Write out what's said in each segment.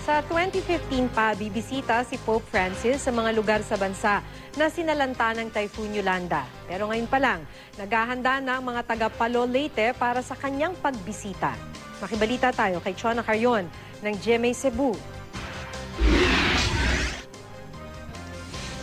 Sa 2015 pa, bibisita si Pope Francis sa mga lugar sa bansa na sinalanta ng Typhoon Yolanda. Pero ngayon pa lang, naghahanda na ang mga taga Palo Leyte para sa kanyang pagbisita. Makibalita tayo kay Chona Carrion ng GMA Cebu.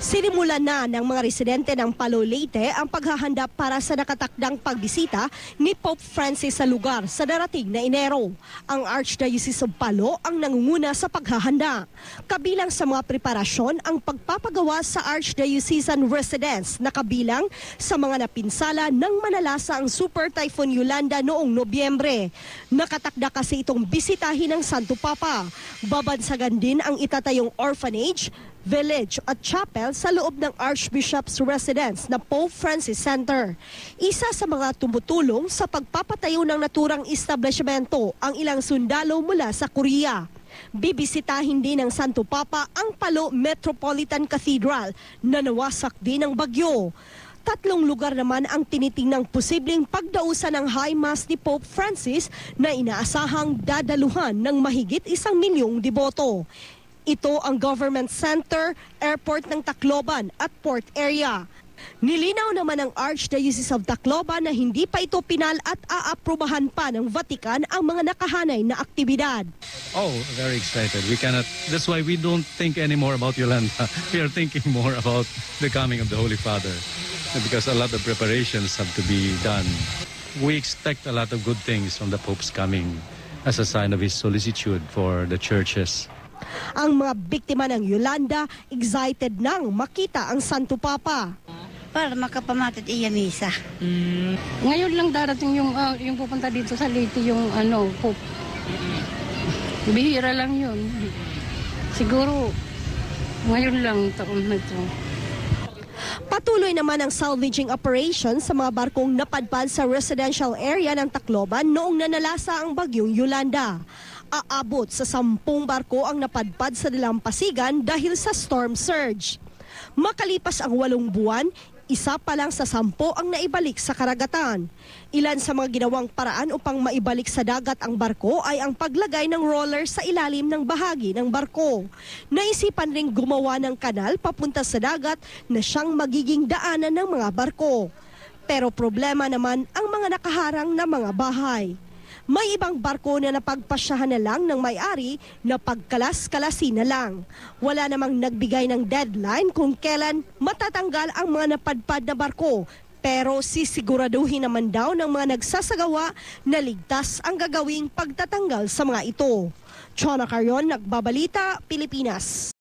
Sinimulan na ng mga residente ng Palo Leyte ang paghahanda para sa nakatakdang pagbisita ni Pope Francis sa lugar sa darating na Enero. Ang Archdiocese of Palo ang nangunguna sa paghahanda. Kabilang sa mga preparasyon ang pagpapagawa sa Archdiocesan residence na kabilang sa mga napinsala ng manalasa ang Super Typhoon Yolanda noong Nobyembre. Nakatakda kasi itong bisitahin ng Santo Papa. Babansagan din ang itatayong orphanage, village at chapel sa loob ng Archbishop's residence na Pope Francis Center. Isa sa mga tumutulong sa pagpapatayo ng naturang establishmento ang ilang sundalo mula sa Korea. Bibisitahin din ng Santo Papa ang Palo Metropolitan Cathedral na nawasak din ng bagyo. 3 lugar naman ang tinitingnang posibleng pagdausan ng High Mass ni Pope Francis na inaasahang dadaluhan ng mahigit 1 milyong deboto. Ito ang Government Center, Airport ng Tacloban at Port Area. Nilinaw naman ng Archdiocese of Tacloban na hindi pa ito pinal at aaprubahan pa ng Vatican ang mga nakahanay na aktibidad. Oh, very excited. That's why we don't think anymore about Yolanda. We are thinking more about the coming of the Holy Father because a lot of preparations have to be done. We expect a lot of good things from the Pope's coming as a sign of his solicitude for the churches. Ang mga biktima ng Yolanda excited nang makita ang Santo Papa. Para makapamatat iya misa. Ngayon lang darating yung pupunta dito sa Leyte yung Pope. Bihira lang yun. Siguro ngayon lang taon na ito. Patuloy naman ang salvaging operation sa mga barkong napadpad sa residential area ng Tacloban noong nanalasa ang bagyong Yolanda. Aabot sa 10 barko ang napadpad sa dalampasigan dahil sa storm surge. Makalipas ang 8 buwan, isa pa lang sa 10 ang naibalik sa karagatan. Ilan sa mga ginawang paraan upang maibalik sa dagat ang barko ay ang paglagay ng roller sa ilalim ng bahagi ng barko. Naisipan ring gumawa ng kanal papunta sa dagat na siyang magiging daanan ng mga barko. Pero problema naman ang mga nakaharang na mga bahay. May ibang barko na napagpasyahan na lang ng may-ari na pagkalas-kalasin na lang. Wala namang nagbigay ng deadline kung kailan matatanggal ang mga napadpad na barko. Pero sisiguraduhin naman daw ng mga nagsasagawa na ligtas ang gagawing pagtatanggal sa mga ito. Chona Carrion, Nagbabalita, Pilipinas.